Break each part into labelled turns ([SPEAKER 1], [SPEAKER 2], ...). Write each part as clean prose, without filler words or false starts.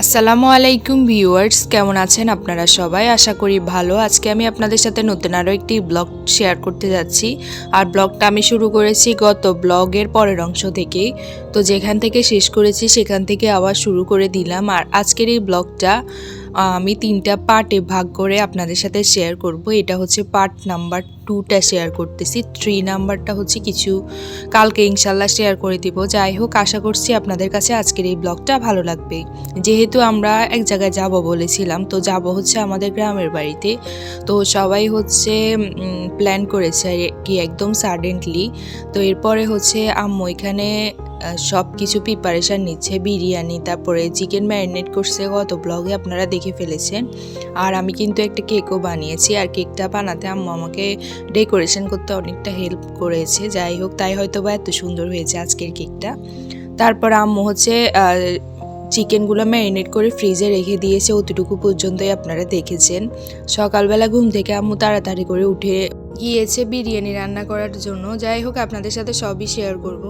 [SPEAKER 1] আসসালামু আলাইকুম ভিউয়ার্স, কেমন আছেন আপনারা সবাই? আশা করি ভালো। আজকে আমি আপনাদের সাথে নতুন আরও একটি ব্লগ শেয়ার করতে যাচ্ছি। আর ব্লগটা আমি শুরু করেছি গত ব্লগের পরের অংশ থেকেই। তো যেখান থেকে শেষ করেছি সেখান থেকে আবার শুরু করে দিলাম। আর আজকের এই ব্লগটা আমি 3টা পার্টে ভাগ করে আপনাদের সাথে শেয়ার করব। এটা হচ্ছে পার্ট নাম্বার 2টা শেয়ার করতেছি। 3 নাম্বারটা হচ্ছে কিছু কালকে ইনশাল্লাহ শেয়ার করে দিব। যাই হোক, আশা করছি আপনাদের কাছে আজকের এই ব্লগটা ভালো লাগবে। যেহেতু আমরা এক জায়গায় যাব বলেছিলাম, তো যাব হচ্ছে আমাদের গ্রামের বাড়িতে। তো সবাই হচ্ছে প্ল্যান করেছে কি একদম সাডেনলি। তো এরপরে হচ্ছে আম্মু এখানে সব কিছু প্রিপারেশান নিচ্ছে। বিরিয়ানি, তারপরে চিকেন ম্যারিনেট করছে, গত ব্লগে আপনারা দেখে ফেলেছেন। আর আমি কিন্তু একটা কেকও বানিয়েছি। আর কেকটা বানাতে আম্মু আমাকে ডেকোরেশন করতে অনেকটা হেল্প করেছে। যাই হোক, তাই হয়তো বা এত সুন্দর হয়েছে আজকের কেকটা। তারপর আম্মু হচ্ছে চিকেনগুলো ম্যারিনেট করে ফ্রিজে রেখে দিয়েছে, অতটুকু পর্যন্তই আপনারা দেখেছেন। সকালবেলা ঘুম থেকে আম্মু তাড়াতাড়ি করে উঠে গিয়েছে বিরিয়ানি রান্না করার জন্য। যাই হোক, আপনাদের সাথে সবই শেয়ার করব।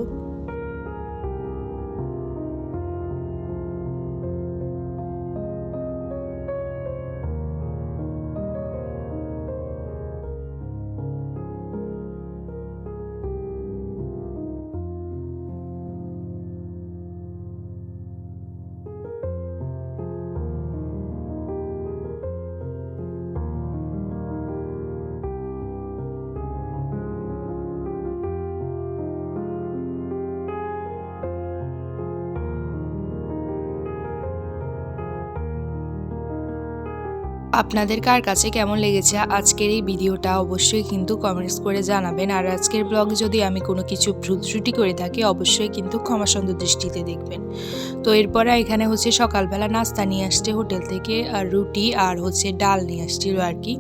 [SPEAKER 1] আপনাদের কার কাছে কেমন লেগেছে আজকের এই ভিডিওটা অবশ্যই কিন্তু কমেন্টস করে জানাবেন। আর আজকের ব্লগে যদি আমি কোনো কিছু ভুল ত্রুটি করে থাকি অবশ্যই কিন্তু ক্ষমাসুন্দর দৃষ্টিতে দেখবেন। তো এরপরে এখানে হচ্ছে সকালবেলা নাস্তা নিয়ে আসছে হোটেল থেকে, আর রুটি আর হচ্ছে ডাল নিয়ে আসছিল আর কি।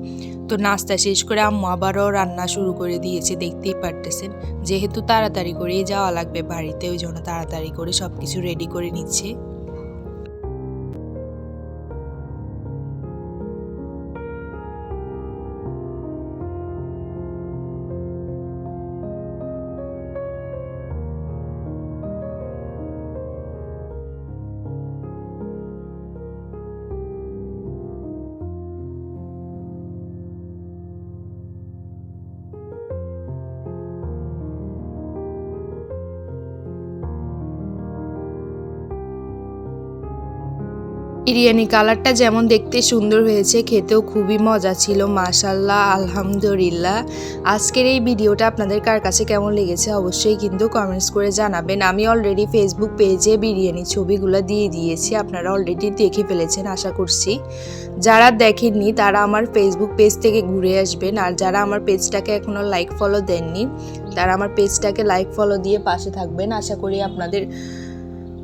[SPEAKER 1] তো নাস্তা শেষ করে আম্মু আবারও রান্না শুরু করে দিয়েছে, দেখতেই পারতেছেন। যেহেতু তাড়াতাড়ি করেই যাওয়া লাগবে বাড়িতে, ওই জন্য তাড়াতাড়ি করে সব কিছু রেডি করে নিচ্ছে। বিরিয়ানি কালারটা যেমন দেখতে সুন্দর হয়েছে, খেতেও খুবই মজা ছিল। মাশাল্লাহ, আলহামদুলিল্লাহ। আজকের এই ভিডিওটা আপনাদের কার কাছে কেমন লেগেছে অবশ্যই কিন্তু কমেন্টস করে জানাবেন। আমি অলরেডি ফেসবুক পেজে বিরিয়ানি ছবিগুলো দিয়ে দিয়েছি, আপনারা অলরেডি দেখে ফেলেছেন আশা করছি। যারা দেখেননি তারা আমার ফেসবুক পেজ থেকে ঘুরে আসবেন। আর যারা আমার পেজটাকে এখনও লাইক ফলো দেননি তারা আমার পেজটাকে লাইক ফলো দিয়ে পাশে থাকবেন। আশা করি আপনাদের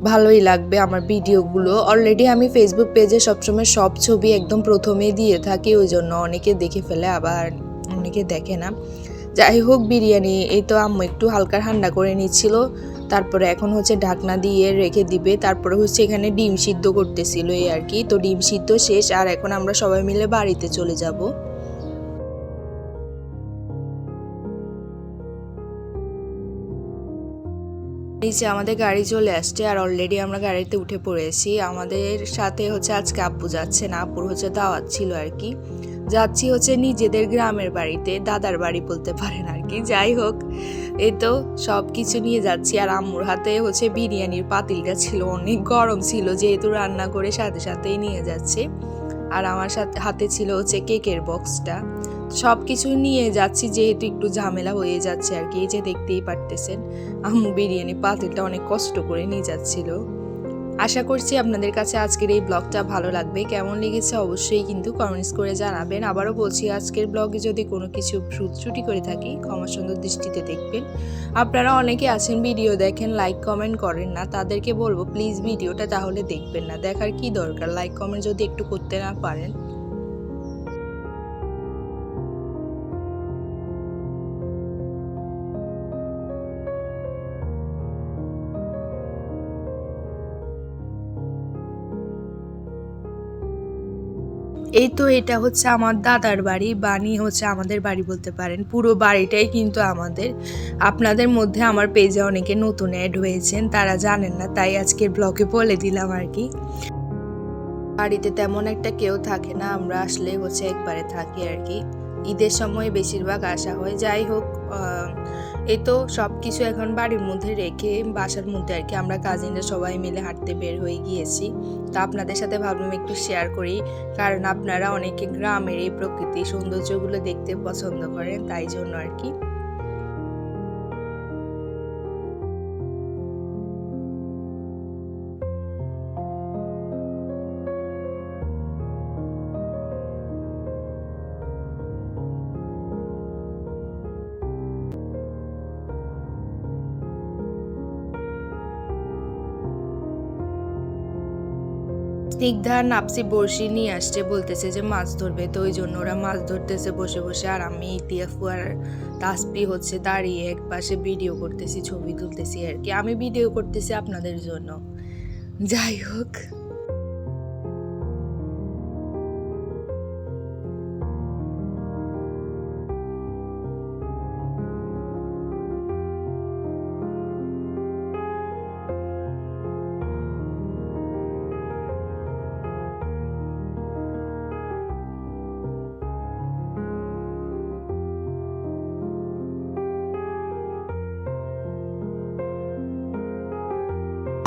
[SPEAKER 1] ভালোই লাগবে আমার ভিডিওগুলো। অলরেডি আমি ফেসবুক পেজে সবসময় সব ছবি একদম প্রথমে দিয়ে থাকি, ওই জন্য অনেকে দেখে ফেলে, আবার অনেকে দেখে না। যাই হোক, বিরিয়ানি এই তো আম্মু একটু হালকা ঠান্ডা করে নিচ্ছিল। তারপরে এখন হচ্ছে ঢাকনা দিয়ে রেখে দিবে। তারপরে হচ্ছে এখানে ডিম সিদ্ধ করতেছিল এই আর কি। তো ডিম সিদ্ধ শেষ, আর এখন আমরা সবাই মিলে বাড়িতে চলে যাব। নিচে আমাদের গাড়ি চলে আসছে, আর অলরেডি আমরা গাড়িতে উঠে পড়েছি। আমাদের সাথে হচ্ছে আজকে আব্বু যাচ্ছে না, আব্বুর হচ্ছে দাওয়াত ছিল আর কি। যাচ্ছি হচ্ছে নিজেদের গ্রামের বাড়িতে, দাদার বাড়ি বলতে পারেন আর কি। যাই হোক, এই তো সব কিছু নিয়ে যাচ্ছি। আর আম্মুর হাতে হচ্ছে বিরিয়ানির পাতিলটা ছিল, অনেক গরম ছিল, যেহেতু রান্না করে সাথে সাথেই নিয়ে যাচ্ছে। আর আমার সাথে হাতে ছিল হচ্ছে কেকের বক্সটা। সব কিছু নিয়ে যাচ্ছি যেহেতু একটু ঝামেলা হয়ে যাচ্ছে আর কি। এই যে দেখতেই পারতেছেন আম্মু বিরিয়ানি পাতিলটা অনেক কষ্ট করে নিয়ে যাচ্ছিল। আশা করছি আপনাদের কাছে আজকের এই ব্লগটা ভালো লাগবে। কেমন লেগেছে অবশ্যই কিন্তু কমেন্টস করে জানাবেন। আবারও বলছি, আজকের ব্লগে যদি কোনো কিছু ভুল ত্রুটি করে থাকি ক্ষমা সুন্দর দৃষ্টিতে দেখবেন। আপনারা অনেকে আছেন ভিডিও দেখেন, লাইক কমেন্ট করেন না, তাদেরকে বলবো প্লিজ ভিডিওটা তাহলে দেখবেন না। দেখার কি দরকার, লাইক কমেন্ট যদি একটু করতে না পারেন। এই তো এটা হচ্ছে আমার দাদার বাড়ি, বানি হচ্ছে আমাদের বাড়ি বলতে পারেন। পুরো বাড়িটাই কিন্তু আমাদের। আপনাদের মধ্যে আমার পেজে অনেকে নতুন অ্যাড হয়েছেন, তারা জানেন না, তাই আজকের ব্লগে বলে দিলাম আর কি। বাড়িতে তেমন একটা কেউ থাকে না, আমরা আসলে হচ্ছে একবারে থাকি আর কি। ঈদের সময় বেশিরভাগ আসা হয়। যাই হোক, এই তো সব কিছু এখন বাড়ির মধ্যে রেখে বাসার মধ্যে আর কি আমরা কাজিনরা সবাই মিলে হাঁটতে বের হয়ে গিয়েছি। তা আপনাদের সাথে ভাবলাম একটু শেয়ার করি, কারণ আপনারা অনেকে গ্রামের এই প্রকৃতি সৌন্দর্যগুলো দেখতে পছন্দ করেন, তাই জন্য আর কি। স্নিগ্ধা নাপসি বড়শি নিয়ে আসছে, বলতেছে যে মাছ ধরবে, তো ওই জন্য ওরা মাছ ধরতেছে বসে বসে। আর আমি তিয়াফু আর তাসপি হচ্ছে দাঁড়িয়ে এক পাশে ভিডিও করতেছি, ছবি তুলতেছি আর কি। আমি ভিডিও করতেছি আপনাদের জন্য। যাই হোক,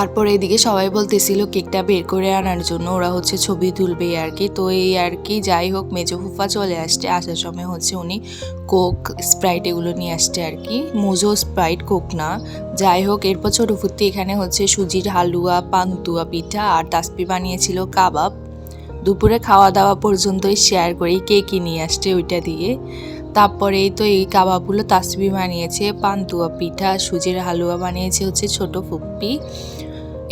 [SPEAKER 1] তারপর এদিকে সবাই বলতেছিল কেকটা বের করে আনার জন্য, ওরা হচ্ছে ছবি তুলবে আর কি। তো এই আর কি, যাই হোক মেজো ফুফা চলে আসছে, আসার সময় হচ্ছে উনি কোক স্প্রাইট এগুলো নিয়ে আসছে আর কি। মোজো স্প্রাইট, কোক না। যাই হোক, এরপর ছোটো ফুর্তি এখানে হচ্ছে সুজির হালুয়া, পান্তুয়া পিঠা আর তাসপি বানিয়েছিল কাবাব। দুপুরে খাওয়া দাওয়া পর্যন্তই শেয়ার করি, কে কি নিয়ে আসছে ওইটা দিয়ে। তারপরেই তো এই কাবাবগুলো তাসবি বানিয়েছে, পান্তুয়া পিঠা, সুজির হালুয়া বানিয়েছে হচ্ছে ছোট ফুপ্পি।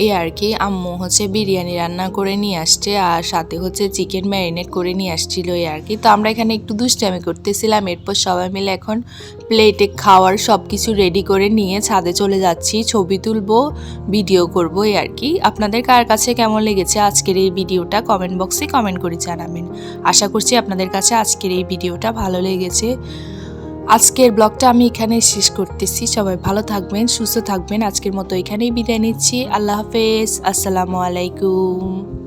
[SPEAKER 1] এই আর কি, আম্মু হচ্ছে বিরিয়ানি রান্না করে নিয়ে আসছে, আর সাথে হচ্ছে চিকেন ম্যারিনেট করে নিয়ে আসছিল এই আর কি। তো আমরা এখানে একটু দুষ্টামি করতেছিলাম। এরপর সবাই মিলে এখন প্লেটে খাওয়ার সব কিছু রেডি করে নিয়ে ছাদে চলে যাচ্ছি, ছবি তুলবো, ভিডিও করবো এই আর কি। আপনাদের কার কাছে কেমন লেগেছে আজকের এই ভিডিওটা কমেন্ট বক্সে কমেন্ট করে জানাবেন। আশা করছি আপনাদের কাছে আজকের এই ভিডিওটা ভালো লেগেছে। আজকের ব্লগটা আমি এখানে শেষ করতেছি। সবাই ভালো থাকবেন, সুস্থ থাকবেন। আজকের মতো এখানেই বিদায় নিচ্ছি। আল্লাহ হাফেজ, আসসালামু আলাইকুম।